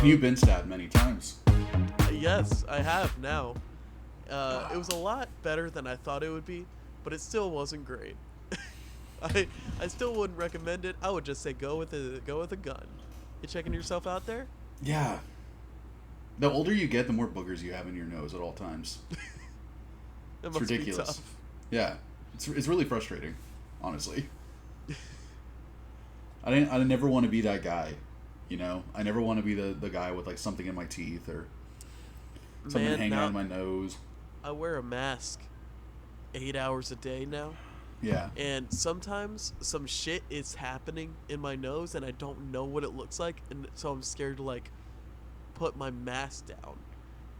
And you've been stabbed many times. Yes, I have now. It was a lot better than I thought it would be, but it still wasn't great. I still wouldn't recommend it. I would just say go with a gun. You checking yourself out there? Yeah. The older you get, the more boogers you have in your nose at all times. It's ridiculous. Yeah, it's really frustrating, honestly. I never want to be that guy, you know. I never want to be the guy with like something in my teeth or something hanging out of my nose. I wear a mask 8 hours a day now. Yeah. And sometimes some shit is happening in my nose and I don't know what it looks like, and so I'm scared to like put my mask down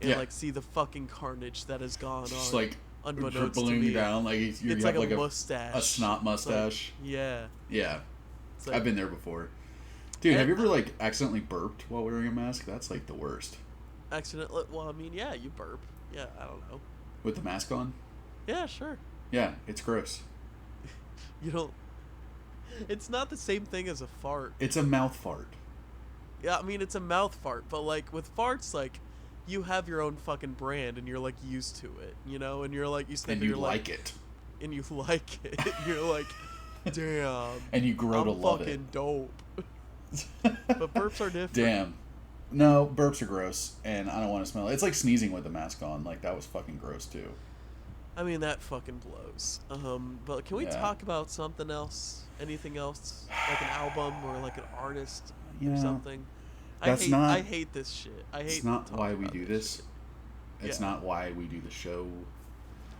and like see the fucking carnage that has gone just on. Like unbeknownst to dribbling me. down like you have like a mustache. a snot mustache. Like, yeah. Yeah. Like, I've been there before. Dude, have you ever like accidentally burped while wearing a mask? That's like the worst. Accidentally? Well, I mean, yeah, you burp. Yeah, I don't know. With the mask on? Yeah, sure. Yeah, it's gross. You don't... It's not the same thing as a fart. It's a mouth fart. Yeah, I mean, it's a mouth fart, but like with farts, like you have your own fucking brand and you're like used to it, you know? And you're like, you sniff and it, you you're like it. And you like it. You're like, damn. And you grow to love it. I'm fucking dope. But burps are different. Damn. No, burps are gross, and I don't want to smell it. It's like sneezing with the mask on. Like, that was fucking gross, too. I mean, that fucking blows. But can we talk about something else? Anything else? Like an album or like an artist or something? I hate this shit. It's not why we do this. It's not why we do the show.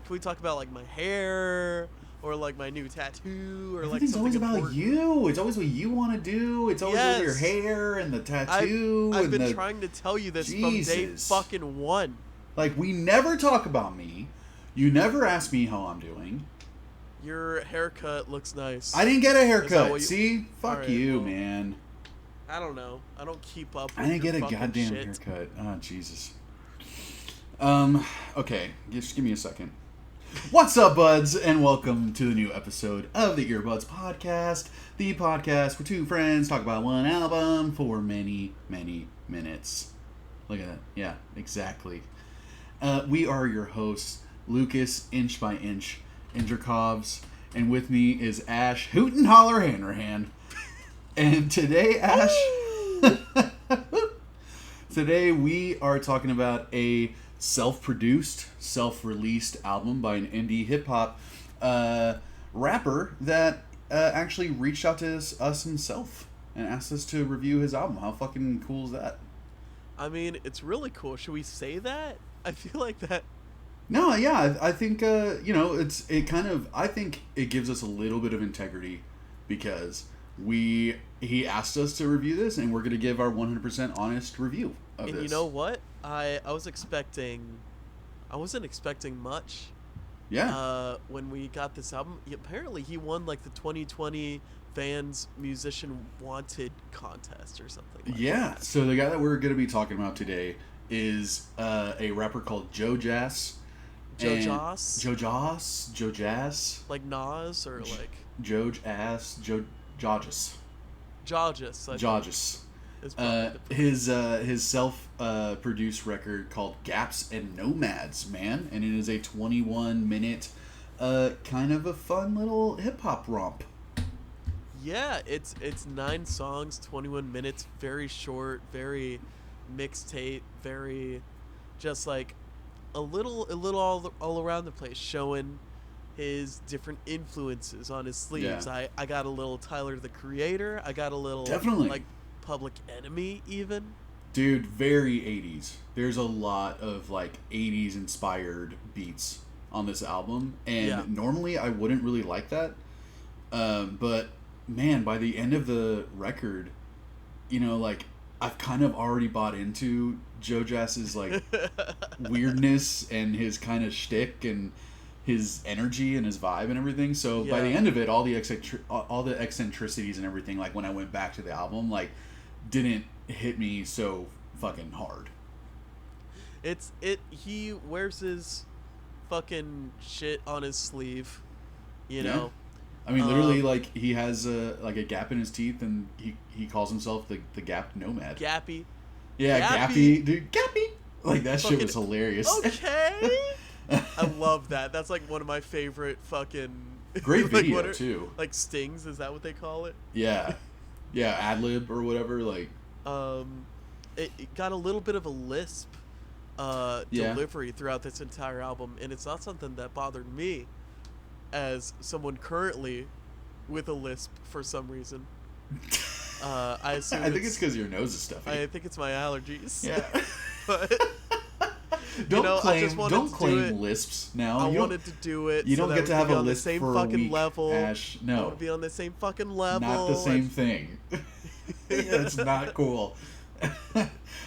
Can we talk about like my hair or like my new tattoo or Everything's like always something about you. It's always what you want to do. It's always with your hair and the tattoo. I've been trying to tell you this from day fucking one. Like, we never talk about me. You never ask me how I'm doing. Your haircut looks nice. I didn't get a haircut. See? Fuck right, you, well, man. I don't know. I don't keep up with I didn't get a goddamn haircut. Oh, Jesus. Okay. Just give me a second. What's up, buds, and welcome to the new episode of the Earbuds Podcast, the podcast where two friends talk about one album for many, many minutes. Look at that. Yeah, exactly. We are your hosts, Lucas, Inch by Inch, Indrakovs, and with me is Ash, Hoot and Holler Hanrahan. And today, Ash, today we are talking about a self-produced, self-released album by an indie hip-hop rapper that actually reached out to us himself and asked us to review his album. How fucking cool is that? I mean, it's really cool. Should we say that? I feel like that... No, yeah, I think, I think it gives us a little bit of integrity because he asked us to review this, and we're going to give our 100% honest review of this. And you know what? I wasn't expecting much. Yeah. When we got this album, apparently he won like the 2020 Vans Musician Wanted contest or something like that. So the guy that we're going to be talking about today is a rapper called JOEJas. JOEJas. Like Nas or like JOEJas. JOEJas. His self-produced record called Gaps and Nomads, man, and it is a 21-minute kind of a fun little hip-hop romp. Yeah, it's 9 songs, 21 minutes, very short, very mixtape, very just like a little all around the place, showing his different influences on his sleeves. Yeah. I got a little Tyler the Creator. I got a little definitely like Public Enemy even. Dude, very 80s. There's a lot of like 80s inspired beats on this album, and normally I wouldn't really like that. But man, by the end of the record, you know, like I've kind of already bought into JOEJas's like weirdness and his kind of shtick and his energy and his vibe and everything. So by the end of it, all the eccentricities and everything, like when I went back to the album, like didn't hit me so fucking hard. He wears his fucking shit on his sleeve, you know. I mean, literally, like he has a gap in his teeth, and he calls himself the Gap Nomad. Gappy. Yeah, Gappy, dude, Gappy. Like that shit was hilarious. Okay. I love that. That's like one of my favorite fucking great video like too. Like stings, is that what they call it? Yeah. Yeah, ad-lib or whatever, like it got a little bit of a lisp delivery throughout this entire album, and it's not something that bothered me as someone currently with a lisp for some reason. I think it's because your nose is stuffy. I think it's my allergies. Yeah. But don't claim lisps now. I wanted to do it. You don't get to have a lisp same for fucking a week, level. Ash. No, I want to be on the same fucking level. Not the same thing. It's not cool.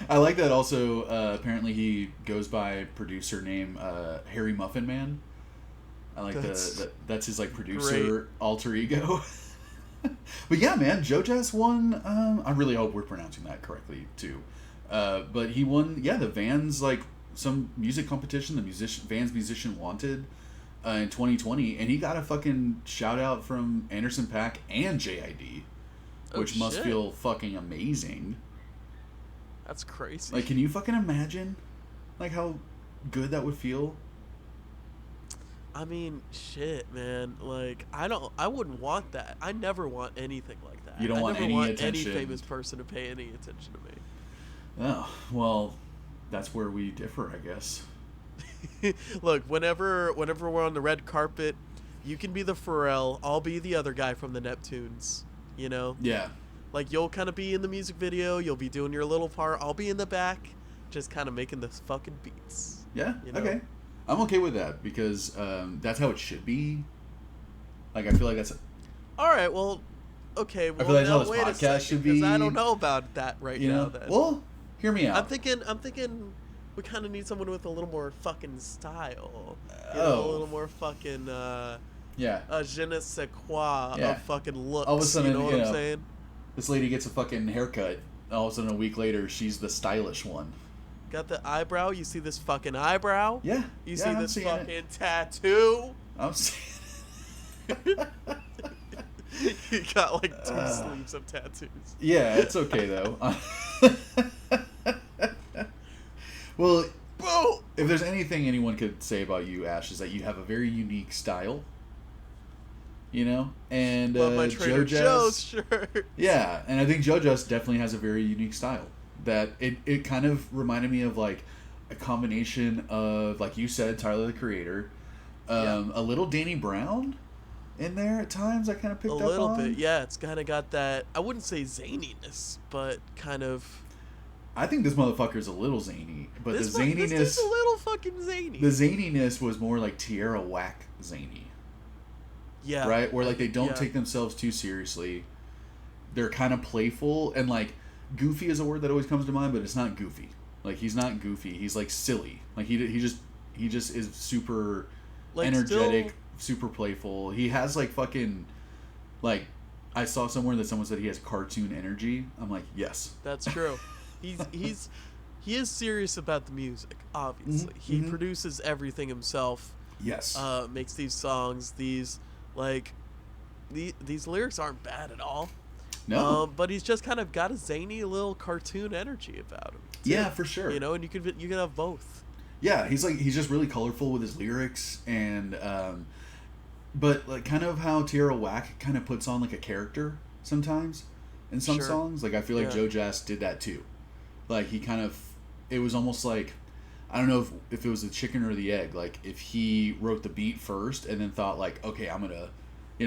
I like that. Also, apparently he goes by producer name Harry Muffin Man. I like that's his like producer alter ego. But yeah, man, JOEJas won. I really hope we're pronouncing that correctly too. But he won. Yeah, the Vans like some music competition. The Vans Musician Wanted in 2020, and he got a fucking shout out from Anderson .Paak and JID, which must feel fucking amazing. That's crazy. Like, can you fucking imagine, like how good that would feel? I mean, shit, man. Like, I wouldn't want that. I never want anything like that. You don't want any attention. Any famous person to pay any attention to me. Oh, well, that's where we differ, I guess. Look, whenever we're on the red carpet, you can be the Pharrell. I'll be the other guy from the Neptunes. You know? Yeah. Like, you'll kind of be in the music video. You'll be doing your little part. I'll be in the back, just kind of making the fucking beats. Yeah. You know? Okay. I'm okay with that because that's how it should be. Like, I feel like that's. All right. Well. Okay. Well, I feel like that's how this podcast should be. Because I don't know about that right now. Then. Well, hear me out. I'm thinking. We kind of need someone with a little more fucking style. A little more fucking. Yeah. Je ne sais quoi of fucking looks. All of a sudden, you know what I'm saying? This lady gets a fucking haircut. All of a sudden, a week later, she's the stylish one. Got the eyebrow. You see this fucking eyebrow? Yeah. You see this fucking tattoo? I'm seeing it. You got like 2 sleeves of tattoos. Yeah, it's okay though. Well, if there's anything anyone could say about you, Ash, is that you have a very unique style. You know, and love my Trader Joe's shirt. Yeah, and I think JOEJas definitely has a very unique style. That it kind of reminded me of like a combination of, like you said, Tyler the Creator, a little Danny Brown in there at times. I kind of picked up on a little bit. Yeah, it's kind of got that. I wouldn't say zaniness, but kind of. I think this motherfucker's a little zany, but the zaniness. This is a little fucking zany. The zaniness was more like Tierra Whack zany. Yeah. Right? Where like they don't take themselves too seriously. They're kind of playful, and like goofy is a word that always comes to mind, but it's not goofy. Like he's not goofy. He's like silly. Like he just is super like energetic, super playful. He has like fucking like I saw somewhere that someone said he has cartoon energy. I'm like, yes. That's true. He is serious about the music, obviously. Mm-hmm. He produces everything himself. Yes. Makes these songs. These lyrics aren't bad at all. No. But he's just kind of got a zany little cartoon energy about him. Too. Yeah, for sure. You know, and you can have both. Yeah, he's just really colorful with his lyrics, and but like kind of how Tierra Whack kind of puts on like a character sometimes in some songs. Like I feel like JOEJas did that too. Like he kind of, it was almost like, I don't know if it was the chicken or the egg. Like if he wrote the beat first and then thought like, okay, I'm gonna,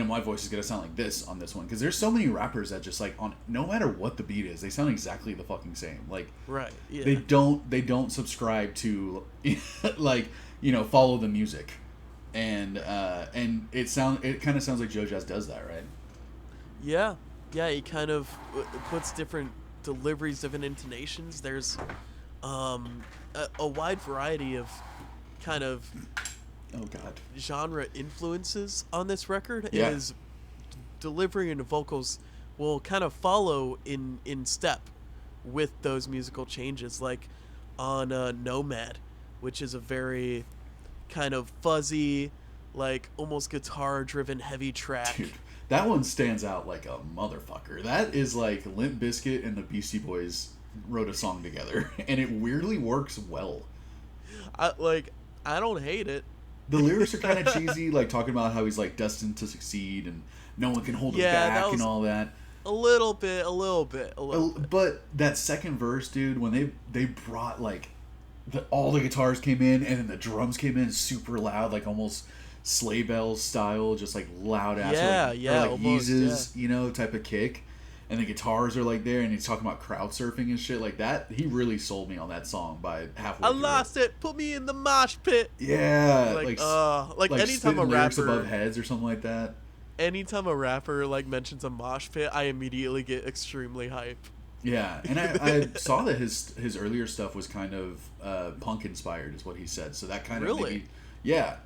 my voice is gonna sound like this on this one, because there's so many rappers that just like on no matter what the beat is, they sound exactly the fucking same. Like right, yeah. They don't subscribe to like follow the music, and it kind of sounds like JOEJas does that, right? Yeah, he kind of puts different deliveries, different intonations. There's a wide variety of kind of genre influences on this record. Yeah. His delivery and vocals will kind of follow in step with those musical changes, like on Nomad, which is a very kind of fuzzy, like almost guitar driven heavy track. Dude, that one stands out like a motherfucker. That is like Limp Bizkit and the Beastie Boys wrote a song together, and it weirdly works well. I don't hate it. The lyrics are kind of cheesy, like talking about how he's like destined to succeed and no one can hold him back and all that. A little bit. But that second verse, dude, when they brought like all the guitars came in and then the drums came in super loud, like almost sleigh bells style, just like loud ass, almost, Yeezus, you know, type of kick. And the guitars are like there, and he's talking about crowd surfing and shit like that. He really sold me on that song by halfway through. I lost it. Put me in the mosh pit. Yeah, like anytime a rapper above heads or something like that. Anytime a rapper like mentions a mosh pit, I immediately get extremely hype. Yeah, and I saw that his earlier stuff was kind of punk inspired, is what he said. So that kind of really, yeah.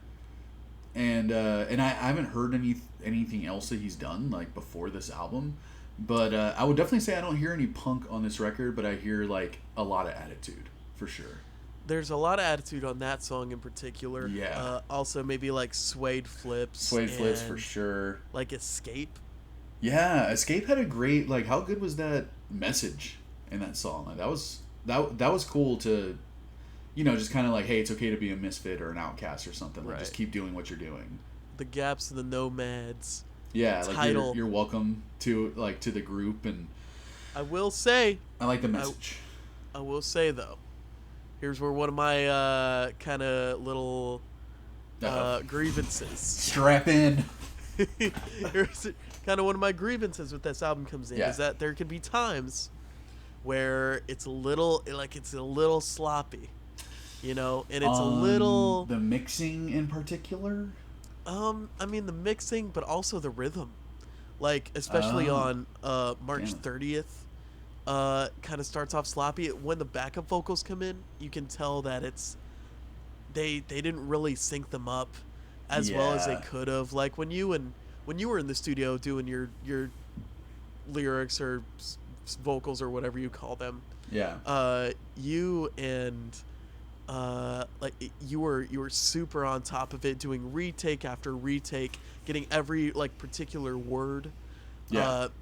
And I haven't heard anything else that he's done like before this album. But I would definitely say I don't hear any punk on this record, but I hear like a lot of attitude for sure. There's a lot of attitude on that song in particular. Yeah. Also maybe like Suede Flips. Suede Flips for sure. Like Escape. Yeah, Escape had a great like. How good was that message in that song? Like, that was cool to, you know, just kind of like, hey, it's okay to be a misfit or an outcast or something. Like, just keep doing what you're doing. The Gaps of the Nomads. Yeah, like you're welcome to the group, and I will say I like the message. I will say though, here's where one of my kind of little grievances. Strap in. Here's kind of one of my grievances with this album comes in is that there can be times where it's a little sloppy, you know, and it's a little the mixing in particular. I mean the mixing, but also the rhythm, like especially on March 30th, kind of starts off sloppy. When the backup vocals come in, you can tell that they didn't really sync them up as well as they could have. Like when you were in the studio doing your lyrics or vocals or whatever you call them. Yeah. You and like you were super on top of it, doing retake after retake, getting every like particular word,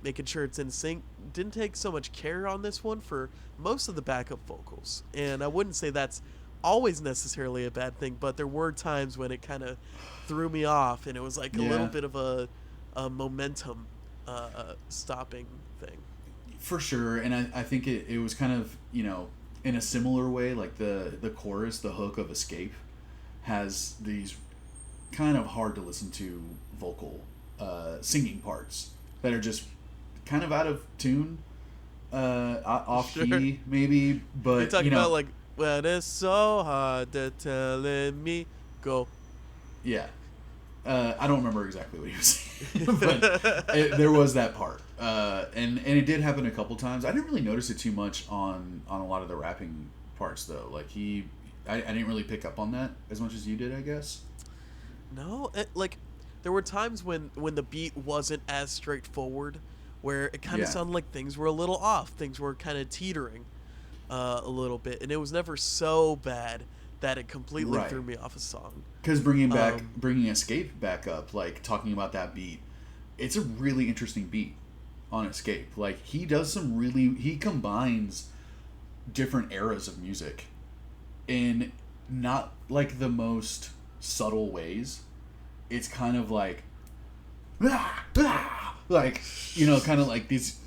making sure it's in sync. Didn't take so much care on this one for most of the backup vocals, and I wouldn't say that's always necessarily a bad thing, but there were times when it kind of threw me off, and it was like a little bit of a momentum stopping thing. For sure, and I think it was kind of, you know, in a similar way, like the chorus, the hook of Escape, has these kind of hard to listen to vocal singing parts that are just kind of out of tune, off key maybe. But you're talking about like, when it's so hard to telling me go. Yeah. I don't remember exactly what he was saying, but there was that part, and it did happen a couple times. I didn't really notice it too much on a lot of the rapping parts though. Like I didn't really pick up on that as much as you did, I guess. No, like there were times when the beat wasn't as straightforward, where it kind of sounded like things were a little off, things were kind of teetering a little bit, and it was never so bad that it completely threw me off a song. Because bringing Escape back up, like talking about that beat, it's a really interesting beat on Escape. Like he combines different eras of music in not like the most subtle ways. It's kind of like like, you know, kind of like these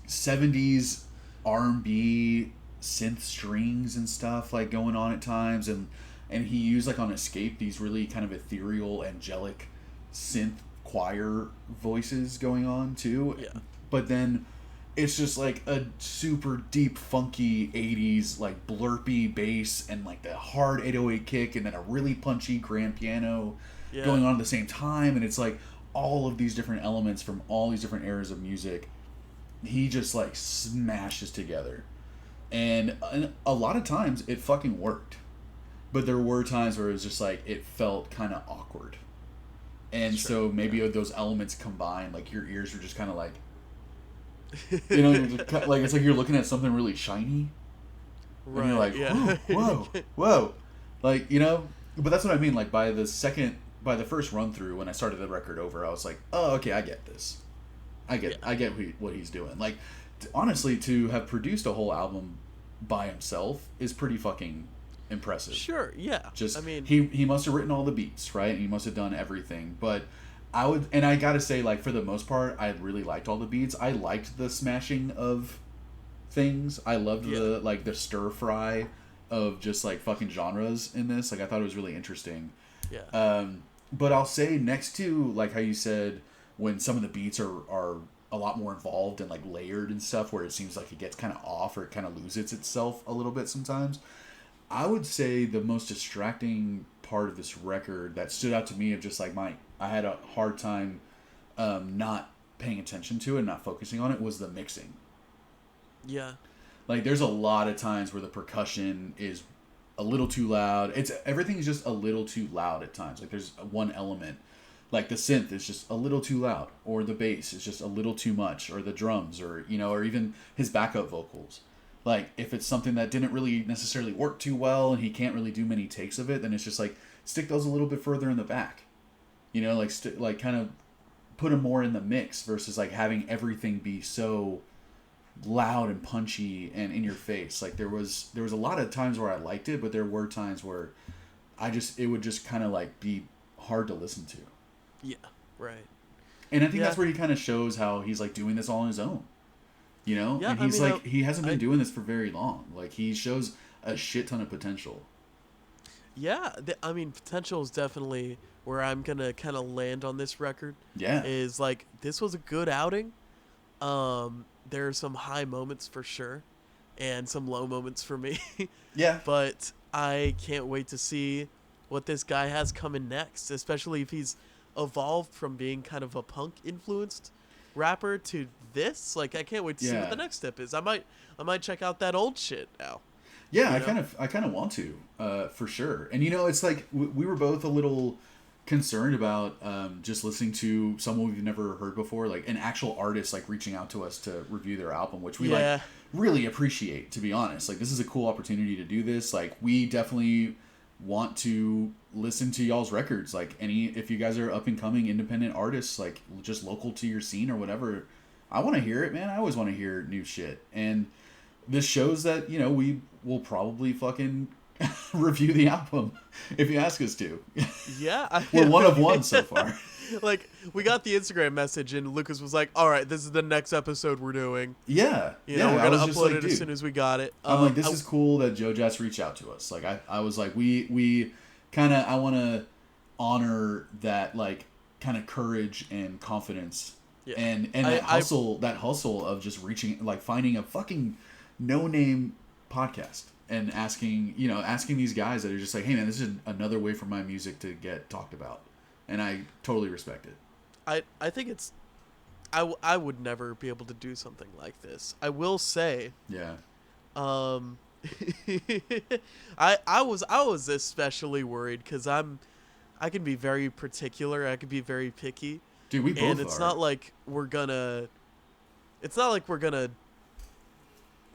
70s R&B synth strings and stuff like going on at times, and he used like on Escape these really kind of ethereal, angelic synth choir voices going on too. But then it's just like a super deep funky 80s like blurpy bass and like the hard 808 kick and then a really punchy grand piano going on at the same time, and it's like all of these different elements from all these different eras of music he just like smashes together. And a lot of times it fucking worked. But there were times where it was just like, it felt kind of awkward. And so maybe those elements combined, like your ears were just kind of like, you know, like it's like you're looking at something really shiny. Right. And you're like, whoa. Like, you know, but that's what I mean. Like by the first run through, when I started the record over, I was like, oh, okay, I get this. I get what he's doing. Like, honestly, to have produced a whole album by himself is pretty fucking impressive. Sure, yeah. Just, I mean, he must have written all the beats, right? And he must have done everything. But I gotta say, like, for the most part, I really liked all the beats. I liked the smashing of things. I loved the stir fry of just, like, fucking genres in this. Like, I thought it was really interesting. Yeah. But I'll say, next to, like, how you said, when some of the beats are a lot more involved and, like, layered and stuff, where it seems like it gets kind of off or it kind of loses itself a little bit sometimes, I would say the most distracting part of this record that stood out to me of just, like, I had a hard time not paying attention to it and not focusing on it was the mixing. Yeah. Like, there's a lot of times where the percussion is a little too loud. Everything's just a little too loud at times. Like, there's one element, like the synth is just a little too loud, or the bass is just a little too much, or the drums, or, you know, or even his backup vocals. Like, if it's something that didn't really necessarily work too well and he can't really do many takes of it, then it's just like, stick those a little bit further in the back. You know, like kind of put them more in the mix versus, like, having everything be so loud and punchy and in your face. Like, there was a lot of times where I liked it, but there were times where it would just kind of, like, be hard to listen to. Yeah, right. And I think that's where he kind of shows how he's, like, doing this all on his own. You know? Yeah, and he's he hasn't been doing this for very long. Like, he shows a shit ton of potential. Yeah, potential is definitely where I'm gonna kind of land on this record. Yeah. Is, like, this was a good outing. There are some high moments for sure, and some low moments for me. Yeah. But I can't wait to see what this guy has coming next, especially if he's evolved from being kind of a punk-influenced rapper to this. Like, I can't wait to see what the next step is. I might check out that old shit now. Yeah, I kind of want to, for sure. And, you know, it's like we were both a little concerned about just listening to someone we've never heard before, like an actual artist, like, reaching out to us to review their album, which we like really appreciate, to be honest. Like, this is a cool opportunity to do this. Like, we definitely want to listen to y'all's records. Like, if you guys are up and coming independent artists, like, just local to your scene or whatever, I want to hear it, man. I always want to hear new shit. And this shows that, you know, we will probably fucking review the album if you ask us to. Yeah. We're one of one so far. Like, we got the Instagram message and Lucas was like, all right, this is the next episode we're doing. Yeah. You know, we're going to upload it as soon as we got it. I'm like, this is cool that JOEJas reached out to us. Like, I was like, we kind of, I want to honor that, like, kind of courage and confidence. Yeah. And that hustle of just reaching, like, finding a fucking no-name podcast and asking these guys that are just like, hey man, this is another way for my music to get talked about. And I totally respect it. I think it's, I would never be able to do something like this. I will say. Yeah. I was especially worried because I can be very particular. I can be very picky. Dude, we both are. And it's not like we're gonna,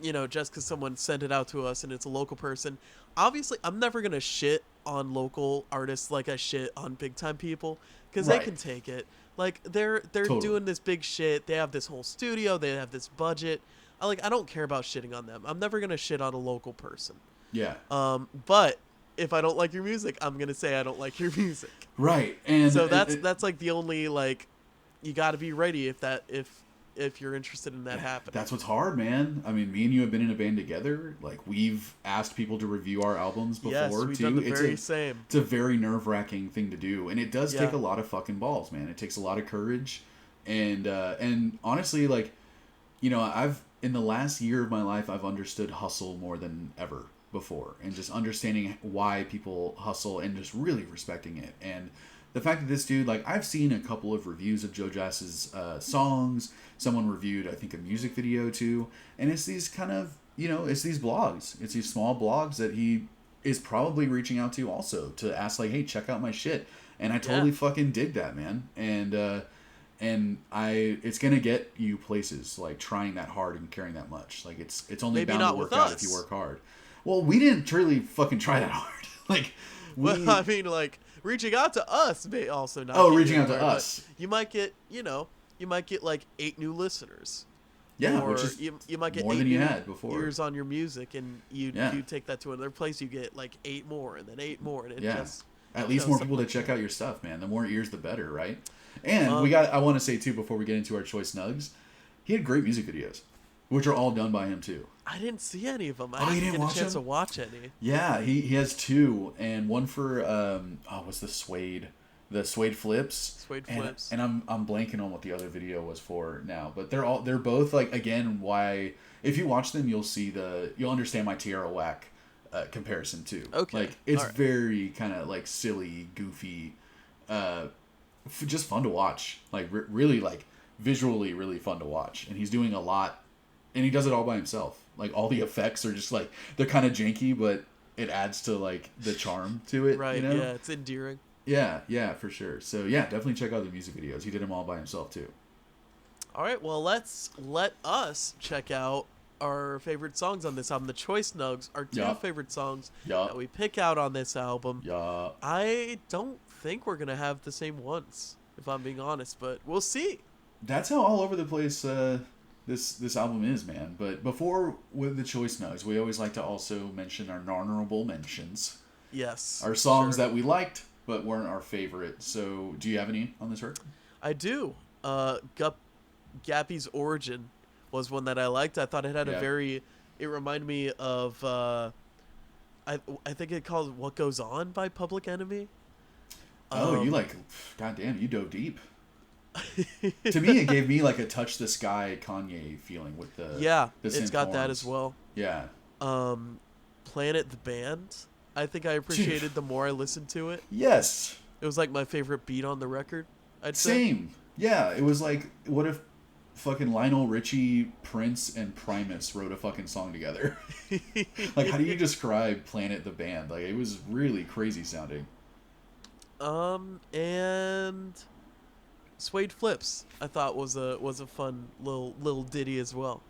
you know, just because someone sent it out to us and it's a local person. Obviously, I'm never gonna shit on local artists like I shit on big time people, because they can take it. Like, they're totally doing this big shit. They have this whole studio. They have this budget. I don't care about shitting on them. I'm never gonna shit on a local person. Yeah. But if I don't like your music, I'm gonna say I don't like your music. Right. And so that's like the only, like, you got to be ready if you're interested in that happening. That's what's hard, man. I mean, me and you have been in a band together. Like, we've asked people to review our albums before, yes, we've done the same. It's a very nerve-wracking thing to do, and it does take a lot of fucking balls, man. It takes a lot of courage, and honestly, like, you know, in the last year of my life, I've understood hustle more than ever before, and just understanding why people hustle and just really respecting it. And the fact that this dude, like, I've seen a couple of reviews of JOEJas' songs. Someone reviewed, I think, a music video too. And it's these kind of, you know, it's these blogs. It's these small blogs that he is probably reaching out to also to ask, like, hey, check out my shit. And I totally fucking dig that, man. And it's gonna get you places, like, trying that hard and caring that much. Like, it's only maybe bound to work out if you work hard. Well, we didn't truly fucking try that hard. Like, well, I mean, like, reaching out to us may also not. reaching out to us. You might get, you know, you might get like 8 new listeners. Yeah, or which is you might get more 8 than you new had before. ears on your music, and you Yeah. you take that to another place, you get like 8 more, and then 8 more, and it Yeah. just At least more people to check out your stuff, man. The more ears, the better, right? And Um, I want to say too, before we get into our choice nugs, he had great music videos, which are all done by him too. I didn't see any of them. Oh, I you didn't didn't get a watch chance them? to watch any. Yeah, he has 2, and one for what's the suede flips. Suede flips. And I'm blanking on what the other video was for now, but they're both like, again, why if you watch them you'll understand my Tierra Whack comparison too. Okay, like it's all right. very kind of like silly, goofy, just fun to watch. Like really like visually really fun to watch, and he's doing a lot, and he does it all by himself. Like all the effects are just like they're kind of janky, but it adds to like the charm to it. Right, You know? yeah, it's endearing. Yeah, for sure. So yeah, definitely check out the music videos. He did them all by himself too. All right, well, let us check out our favorite songs on this album. The choice nugs are 2 Yup. favorite songs Yup. that we pick out on this album. Yeah. I don't think we're gonna have the same ones, if I'm being honest, but we'll see. That's how all over the place this album is, man. But before with the choice nugs, we always like to also mention our honorable mentions. Yes. Our songs sure. that we liked but weren't our favorite. So, do you have any on this record? I do. Gappy's Origin was one that I liked. I thought it had Yeah. a very. It reminded me of. I think it called "What Goes On" by Public Enemy. Oh, you like, goddamn, you dove deep. To me, it gave me like a Touch the Sky Kanye feeling with the Yeah, the it's synth got that horns. as well. Yeah. Planet the Band. I think I appreciated the more I listened to it. Yes. It was like my favorite beat on the record. I'd say. Same. Yeah, it was like, what if fucking Lionel Richie, Prince, and Primus wrote a fucking song together? Like, how do you describe Planet the Band? Like, it was really crazy sounding. And Suede Flips I thought was a fun little ditty as well.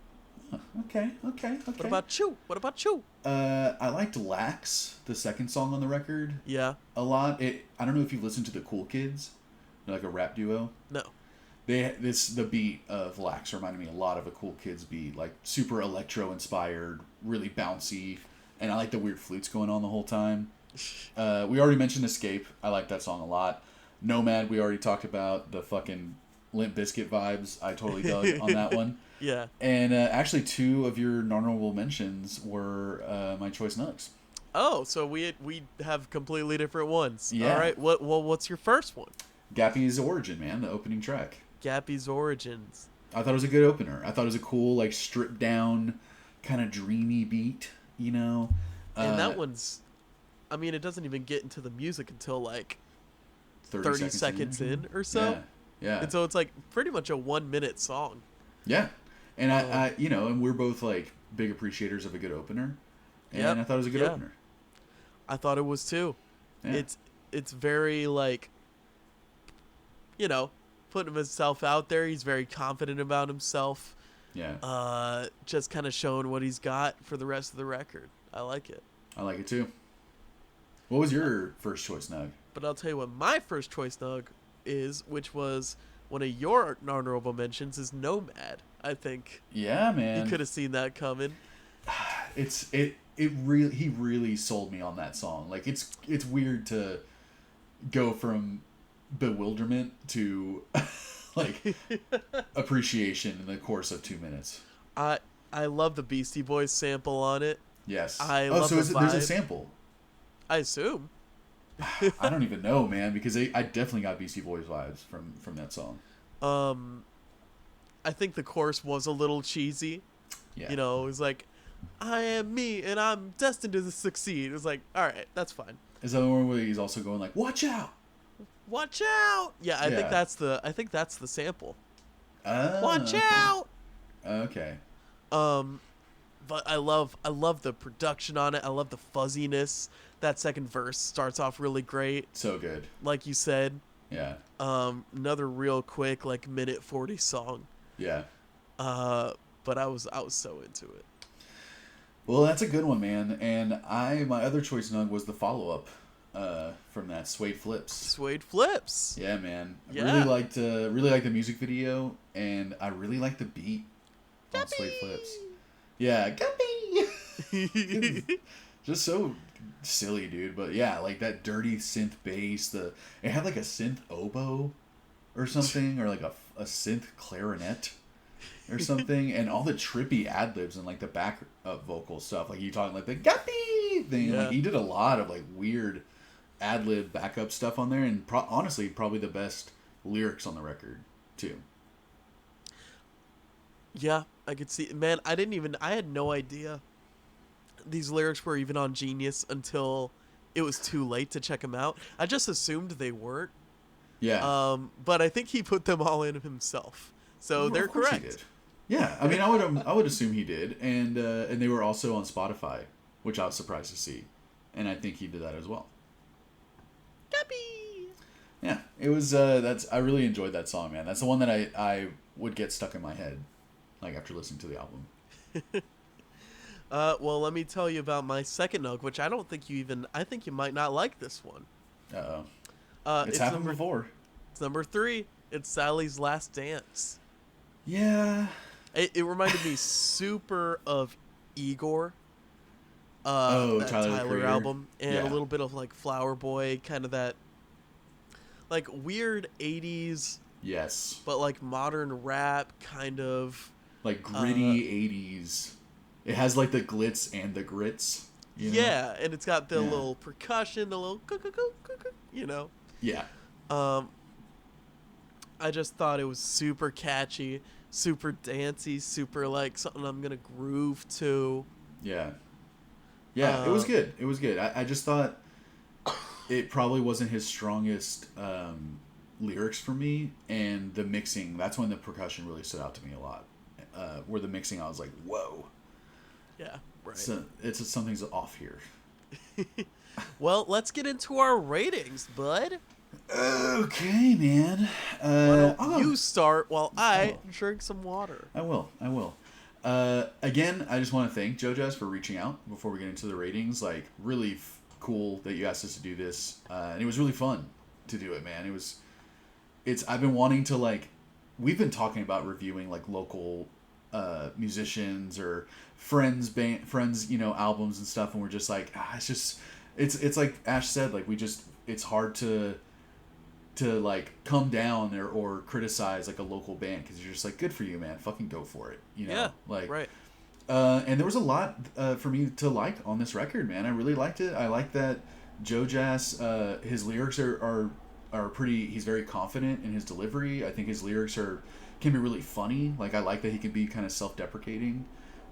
Okay. What about you? I liked Lax, the second song on the record, Yeah. a lot. I don't know if you've listened to the Cool Kids, they're like a rap duo. No. The beat of Lax reminded me a lot of a Cool Kids beat, like super electro inspired, really bouncy, and I like the weird flutes going on the whole time. We already mentioned Escape. I like that song a lot. Nomad, we already talked about the fucking Limp Bizkit vibes. I totally dug on that one. Yeah. And actually, 2 of your honorable mentions were my choice nugs. Oh, so we have completely different ones. Yeah. All right. What's your first one? Gappy's Origin, man, the opening track. Gappy's Origins. I thought it was a good opener. I thought it was a cool, like, stripped down, kind of dreamy beat, you know? And that one's, I mean, it doesn't even get into the music until like 30 seconds in or so. Yeah. And so it's like pretty much a 1-minute song. Yeah. And I and we're both, like, big appreciators of a good opener. And I thought it was a good opener. I thought it was too. Yeah. It's very, like, putting himself out there. He's very confident about himself. Yeah. Just kind of showing what he's got for the rest of the record. I like it. I like it too. What was your first choice nug? But I'll tell you what my first choice nug is, which was one of your honorable mentions, is Nomad. I think Yeah, man. you could have seen that coming. He really sold me on that song. Like, it's weird to go from bewilderment to like appreciation in the course of 2 minutes. I love the Beastie Boys sample on it. Yes. I love the there's a vibe. sample. I assume. I don't even know, man, because I definitely got Beastie Boys vibes from that song. I think the chorus was a little cheesy. Yeah. It was like, I am me and I'm destined to succeed. It was like, all right, that's fine. Is that the one where he's also going like, "Watch out"? Watch out! Yeah, I think that's the sample. Watch out! Okay. But I love the production on it. I love the fuzziness. That second verse starts off really great, So good. like you said. Yeah. Another real quick, like, minute 40 song. Yeah. But I was so into it. Well, that's a good one, man. And my other choice nug was the follow-up. from that Suede Flips. Suede Flips. Yeah, man. I Yeah. really liked the music video, and I really liked the beat on Guppy! Suede Flips. Yeah, Guppy! Just so silly, dude. But yeah, like that dirty synth bass. It had like a synth oboe or something, or like a synth clarinet or something, and all the trippy ad libs and like the back vocal stuff. Like you talking like the Guppy thing. Yeah. Like he did a lot of like weird ad lib backup stuff on there, and honestly, probably the best lyrics on the record too. Yeah, I could see. Man, I had no idea these lyrics were even on Genius until it was too late to check them out. I just assumed they weren't. Yeah. But I think he put them all in himself. So Well, they're of course he correct. did. Yeah, I mean, I would assume he did, and they were also on Spotify, which I was surprised to see, and I think he did that as well. Guppy! Yeah, it was. I really enjoyed that song, man. That's the one that I would get stuck in my head, like after listening to the album. Well, let me tell you about my second Nug, which I think you might not like this one. It's happened before. It's number 3. It's Sally's Last Dance. Yeah. It reminded me super of Igor. That Tyler album, and yeah. a little bit of like Flower Boy, kind of that like weird 80s, Yes. but like modern rap kind of Like gritty 80s. It has like the glitz and the grits. You know? Yeah, and it's got the little percussion, the little you know. Yeah. I just thought it was super catchy, super dancey, super like something I'm gonna groove to. Yeah. Yeah, it was good. It was good. I just thought it probably wasn't his strongest lyrics for me, and the mixing, that's when the percussion really stood out to me a lot. Where the mixing, I was like, whoa. Yeah, right. So something's off here. Well, let's get into our ratings, bud. Okay, man. Why don't you start while I drink some water? I will. Again, I just want to thank JOEJas for reaching out before we get into the ratings. Like, really cool that you asked us to do this. And it was really fun to do it, man. I've been wanting to, like, we've been talking about reviewing, like, local musicians or friends, albums and stuff. And we're just like, it's like Ash said, like, it's hard to like come down or criticize like a local band, because you're just like, good for you, man, fucking go for it, you know. Yeah, like right. And there was a lot for me to like on this record, man. I really liked it. I like that JOEJas, his lyrics are pretty, he's very confident in his delivery. I think his lyrics can be really funny. Like, I like that he can be kind of self-deprecating,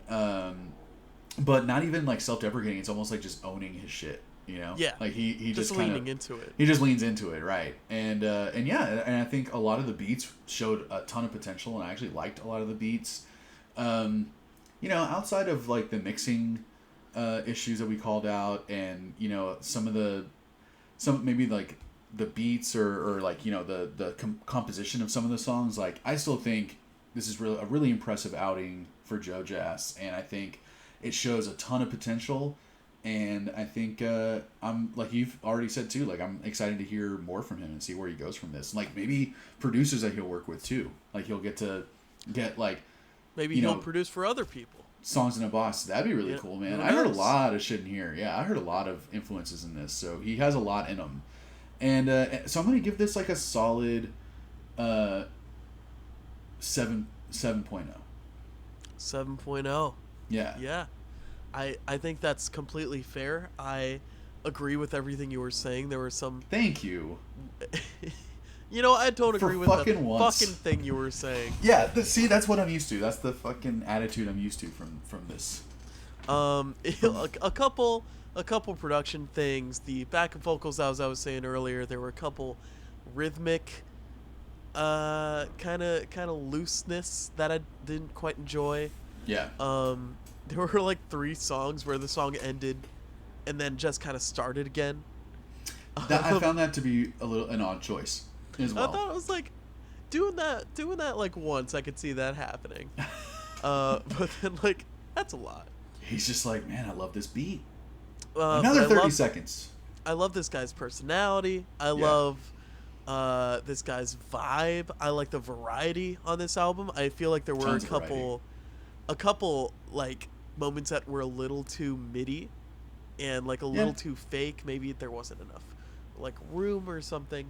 but not even like self-deprecating. It's almost like just owning his shit. You know, yeah, like he just leaning into it. He just leans into it, right? And I think a lot of the beats showed a ton of potential, and I actually liked a lot of the beats. Outside of like the mixing issues that we called out, and some maybe like the beats or like the composition of some of the songs, like I still think this is a really impressive outing for JOEJas, and I think it shows a ton of potential. And I think I'm, like you've already said too, like I'm excited to hear more from him and see where he goes from this. And like maybe producers that he'll work with too. Like he'll get like maybe he'll produce for other people. Songs in a Box. That'd be really cool, man. I heard a lot of shit in here. Yeah, I heard a lot of influences in this. So he has a lot in him. And so I'm gonna give this like a solid 7.0. 7.0. Yeah. Yeah. I think that's completely fair. I agree with everything you were saying. There were some... Thank you. I don't agree with the fucking thing you were saying. Yeah, see, that's what I'm used to. That's the fucking attitude I'm used to from this. A couple production things. The backup vocals, as I was saying earlier, there were a couple rhythmic kind of looseness that I didn't quite enjoy. Yeah. There were like 3 songs where the song ended and then just kind of started again. I found that to be an odd choice as well. I thought it was like doing that like once I could see that happening. But then like that's a lot. He's just like, man, I love this beat. But Another 30 seconds. love this guy's personality. I love this guy's vibe. I like the variety on this album. I feel like there were a couple like moments that were a little too MIDI and like a little too fake. Maybe there wasn't enough like room or something.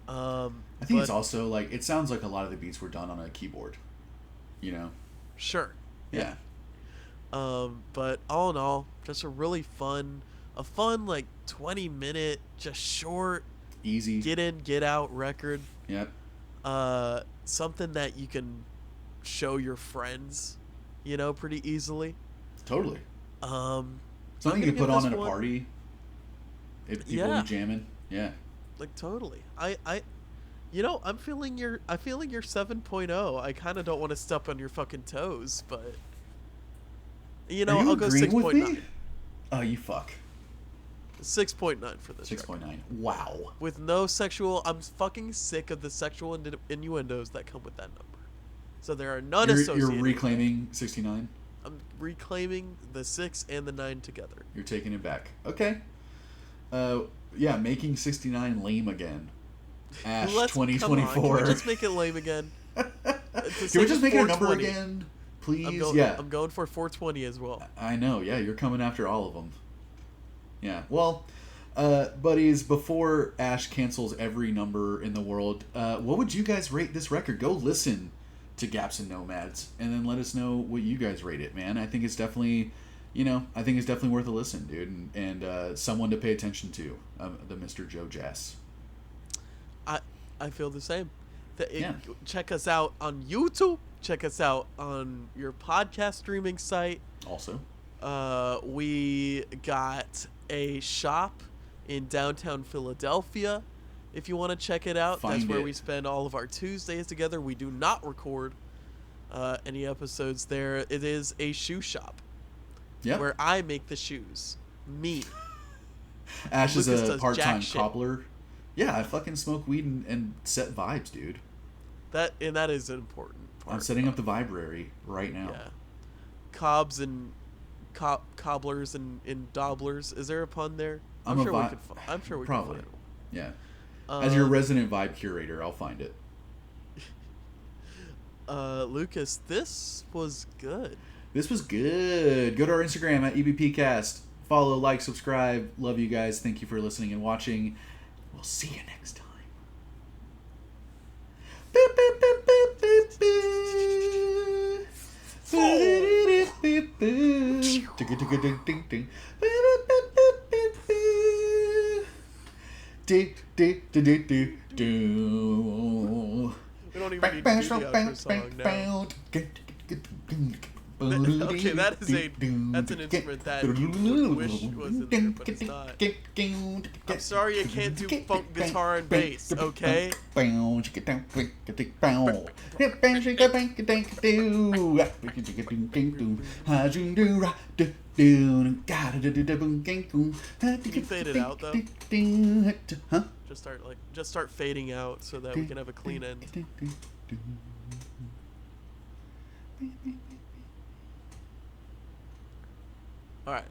I think it's also like it sounds like a lot of the beats were done on a keyboard, you know. Sure. Yeah. But all in all, just a really fun like 20-minute, just short, easy, get in, get out record. Yep. Something that you can show your friends, you know, pretty easily. Totally. Something you can put on at a party. If people are jamming. Yeah. Like totally. You know, I'm feeling your 7.0. I kind of don't want to step on your fucking toes, but you know, I'll go 6.9. Oh, you fuck. 6.9 for this. 6.9. Wow. With no sexual, I'm fucking sick of the sexual innuendos that come with that number. So there are none associated. You're reclaiming 69? I'm reclaiming the 6 and the 9 together. You're taking it back. Okay. Yeah, making 69 lame again. Ash 2024. Can we just make it lame again? Can we just make it a number again? Please? I'm going for 420 as well. I know, yeah, you're coming after all of them. Yeah, well, buddies, before Ash cancels every number in the world, what would you guys rate this record? Go listen to Gaps and Nomads, and then let us know what you guys rate it, man. I think it's definitely, worth a listen, dude, and someone to pay attention to, the Mr. JOEJas. I feel the same. Check us out on YouTube. Check us out on your podcast streaming site. Also, we got a shop in downtown Philadelphia. If you want to check it out, that's where we spend all of our Tuesdays together. We do not record any episodes there. It is a shoe shop. Yep. Where I make the shoes. Me. Ash is a part-time cobbler. Yeah, I fucking smoke weed and set vibes, dude. That is an important part. I'm setting up the vibrary right now. Yeah. Cobs and cobblers and dobblers. Is there a pun there? I'm sure we can find it. Yeah. As your resident vibe curator, I'll find it. Lucas, this was good. This was good. Go to our Instagram at EBPcast. Follow, like, subscribe. Love you guys. Thank you for listening and watching. We'll see you next time. Beep, beep, beep, beep, beep, beep. We don't even need to do the outro song now. Okay, that's an instrument that you would wish was in there, but it's not. I'm sorry I can't do funk guitar and bass, okay? Can you fade it out though? Huh? Just start fading out so that we can have a clean end. All right.